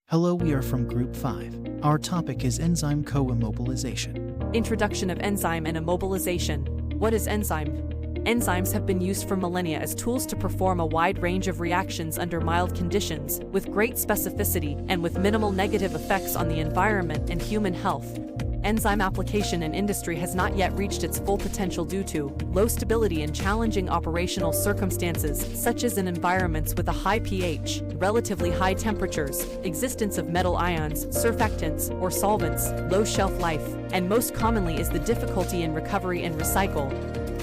Hello, we are from Group 5. Our topic is enzyme co-immobilization. Introduction of enzyme and immobilization. What is enzyme? Enzymes have been used for millennia as tools to perform a wide range of reactions under mild conditions, with great specificity and with minimal negative effects on the environment and human health. Enzyme application in industry has not yet reached its full potential due to low stability and challenging operational circumstances, such as in environments with a high pH, relatively high temperatures, existence of metal ions, surfactants, or solvents, low shelf life, and most commonly is the difficulty in recovery and recycle.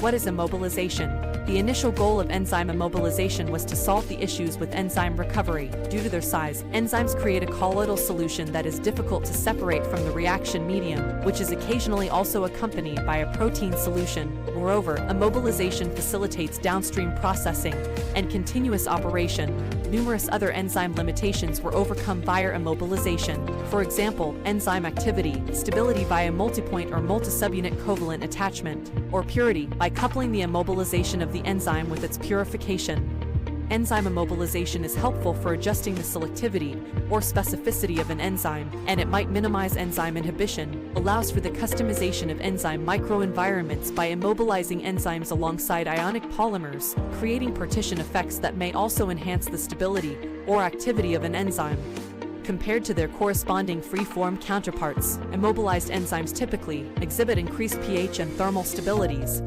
What is immobilization? The initial goal of enzyme immobilization was to solve the issues with enzyme recovery. Due to their size, enzymes create a colloidal solution that is difficult to separate from the reaction medium, which is occasionally also accompanied by a protein solution. Moreover, immobilization facilitates downstream processing and continuous operation. Numerous other enzyme limitations were overcome via immobilization. For example, enzyme activity, stability via multipoint or multi-subunit covalent attachment, or purity by coupling the immobilization of the enzyme with its purification. Enzyme immobilization is helpful for adjusting the selectivity or specificity of an enzyme, and it might minimize enzyme inhibition, allows for the customization of enzyme microenvironments by immobilizing enzymes alongside ionic polymers, creating partition effects that may also enhance the stability or activity of an enzyme. Compared to their corresponding free-form counterparts, immobilized enzymes typically exhibit increased pH and thermal stabilities,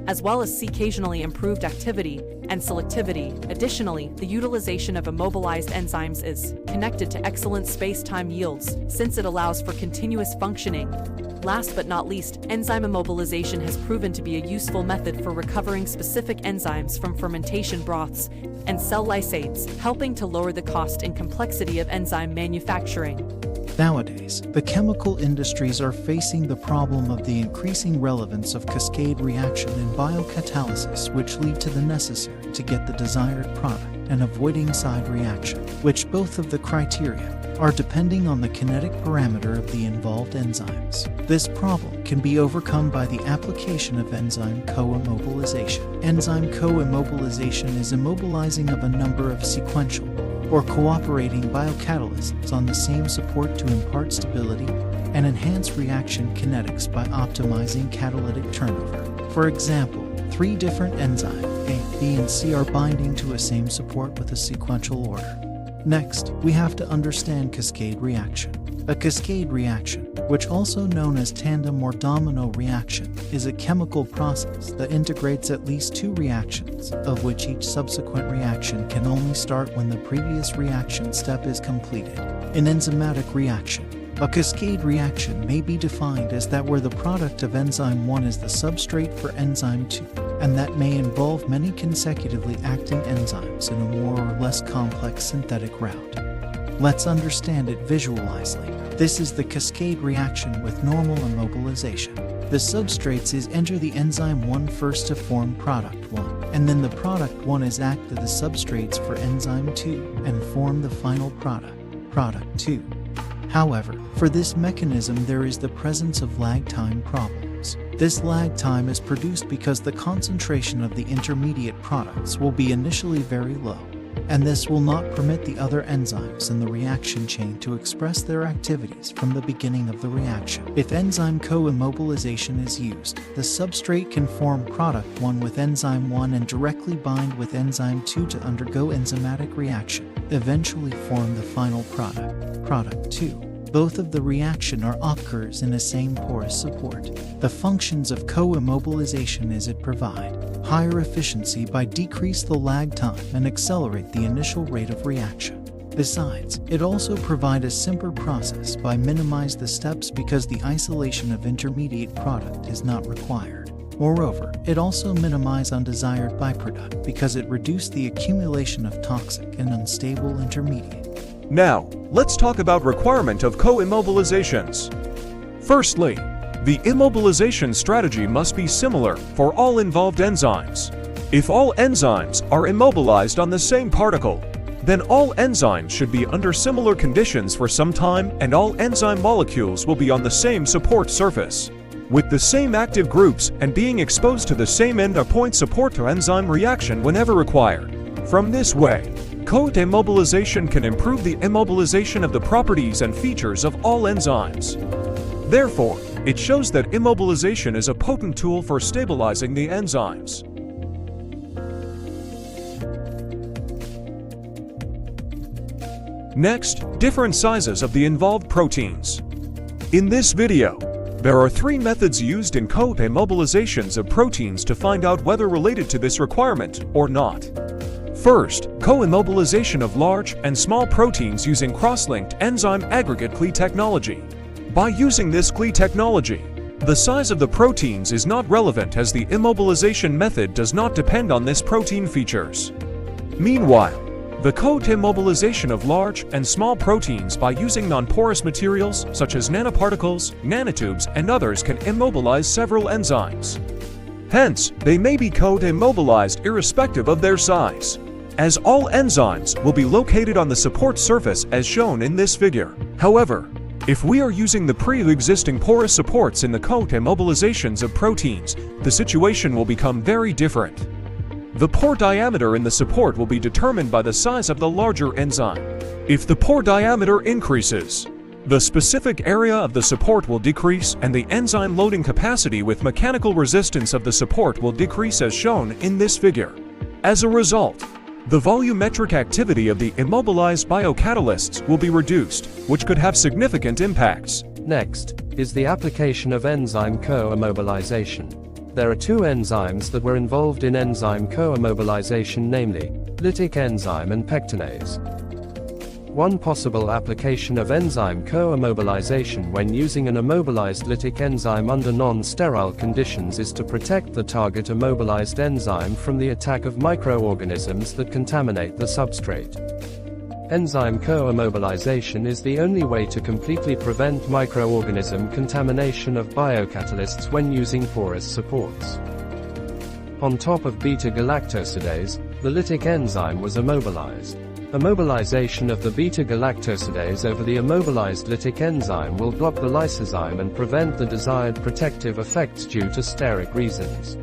as well as occasionally improved activity and selectivity. Additionally, the utilization of immobilized enzymes is connected to excellent space-time yields, since it allows for continuous functioning. Last but not least, enzyme immobilization has proven to be a useful method for recovering specific enzymes from fermentation broths and cell lysates, helping to lower the cost and complexity of enzyme manufacturing. Nowadays, the chemical industries are facing the problem of the increasing relevance of cascade reaction in biocatalysis, which lead to the necessary to get the desired product and avoiding side reaction, which both of the criteria are depending on the kinetic parameter of the involved enzymes. This problem can be overcome by the application of enzyme co-immobilization. Enzyme co-immobilization is immobilizing of a number of sequential or cooperating biocatalysts on the same support to impart stability and enhance reaction kinetics by optimizing catalytic turnover. For example, 3 different enzymes, A, B, and C, are binding to a same support with a sequential order. Next, we have to understand cascade reaction. A cascade reaction, which also known as tandem or domino reaction, is a chemical process that integrates at least 2 reactions, of which each subsequent reaction can only start when the previous reaction step is completed. In enzymatic reaction, a cascade reaction may be defined as that where the product of enzyme 1 is the substrate for enzyme 2, and that may involve many consecutively acting enzymes in a more or less complex synthetic route. Let's understand it visualizely. This is the cascade reaction with normal immobilization. The substrates is enter the enzyme 1 first to form product 1, and then the product 1 is act to the substrates for enzyme 2 and form the final product 2. However, for this mechanism there is the presence of lag time problems. This lag time is produced because the concentration of the intermediate products will be initially very low, and this will not permit the other enzymes in the reaction chain to express their activities from the beginning of the reaction. If enzyme co-immobilization is used, the substrate can form product 1 with enzyme 1 and directly bind with enzyme 2 to undergo enzymatic reaction, eventually form the final product 2. Both of the reaction are occurs in a same porous support. The functions of co-immobilization is it provide higher efficiency by decrease the lag time and accelerate the initial rate of reaction. Besides, it also provide a simpler process by minimize the steps because the isolation of intermediate product is not required. Moreover, it also minimize undesired byproduct because it reduce the accumulation of toxic and unstable intermediate. Now, let's talk about requirement of co-immobilizations. Firstly, the immobilization strategy must be similar for all involved enzymes. If all enzymes are immobilized on the same particle, then all enzymes should be under similar conditions for some time and all enzyme molecules will be on the same support surface, with the same active groups and being exposed to the same end-point support to enzyme reaction whenever required. From this way, Co-immobilization can improve the immobilization of the properties and features of all enzymes. Therefore, it shows that immobilization is a potent tool for stabilizing the enzymes. Next, different sizes of the involved proteins. In this video, there are 3 methods used in co-immobilizations of proteins to find out whether related to this requirement or not. First, co-immobilization of large and small proteins using cross-linked enzyme aggregate CLE technology. By using this CLE technology, the size of the proteins is not relevant as the immobilization method does not depend on this protein features. Meanwhile, the co-immobilization of large and small proteins by using non-porous materials such as nanoparticles, nanotubes, and others can immobilize several enzymes. Hence, they may be co-immobilized irrespective of their size, as all enzymes will be located on the support surface as shown in this figure. However, if we are using the pre-existing porous supports in the co-immobilizations of proteins, the situation will become very different. The pore diameter in the support will be determined by the size of the larger enzyme. If the pore diameter increases, the specific area of the support will decrease and the enzyme loading capacity with mechanical resistance of the support will decrease as shown in this figure. As a result, the volumetric activity of the immobilized biocatalysts will be reduced, which could have significant impacts. Next is the application of enzyme co-immobilization. There are 2 enzymes that were involved in enzyme co-immobilization, namely lytic enzyme and pectinase. One possible application of enzyme co-immobilization when using an immobilized lytic enzyme under non-sterile conditions is to protect the target immobilized enzyme from the attack of microorganisms that contaminate the substrate. Enzyme co-immobilization is the only way to completely prevent microorganism contamination of biocatalysts when using porous supports. On top of beta-galactosidase, the lytic enzyme was immobilized. Immobilization of the beta-galactosidase over the immobilized lytic enzyme will block the lysozyme and prevent the desired protective effects due to steric reasons.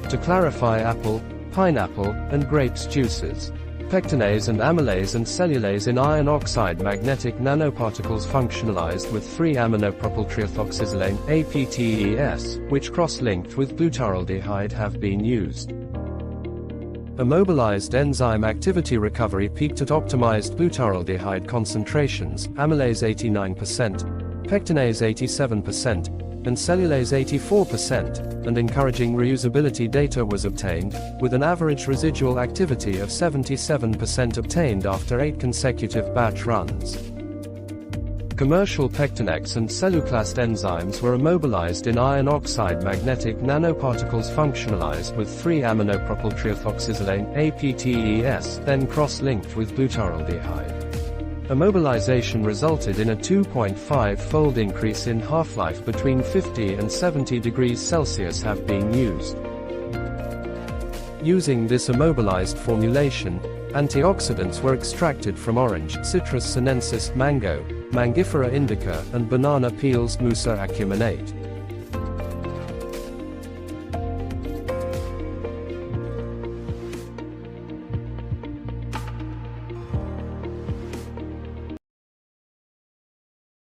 To clarify apple, pineapple, and grapes juices, pectinase and amylase and cellulase in iron oxide magnetic nanoparticles functionalized with 3-aminopropyltriethoxysilane (APTES), which cross-linked with glutyraldehyde have been used. Immobilized enzyme activity recovery peaked at optimized glutyraldehyde concentrations, amylase 89%, pectinase 87%, and cellulase 84%, and encouraging reusability data was obtained, with an average residual activity of 77% obtained after 8 consecutive batch runs. Commercial Pectinex and Celluclast enzymes were immobilized in iron oxide magnetic nanoparticles functionalized with 3-aminopropyltriethoxysilane (APTES), then cross-linked with glutyraldehyde. Immobilization resulted in a 2.5-fold increase in half-life. Between 50 and 70 degrees Celsius have been used. Using this immobilized formulation, antioxidants were extracted from orange, Citrus sinensis, mango, Mangifera indica, and banana peels, Musa acuminate.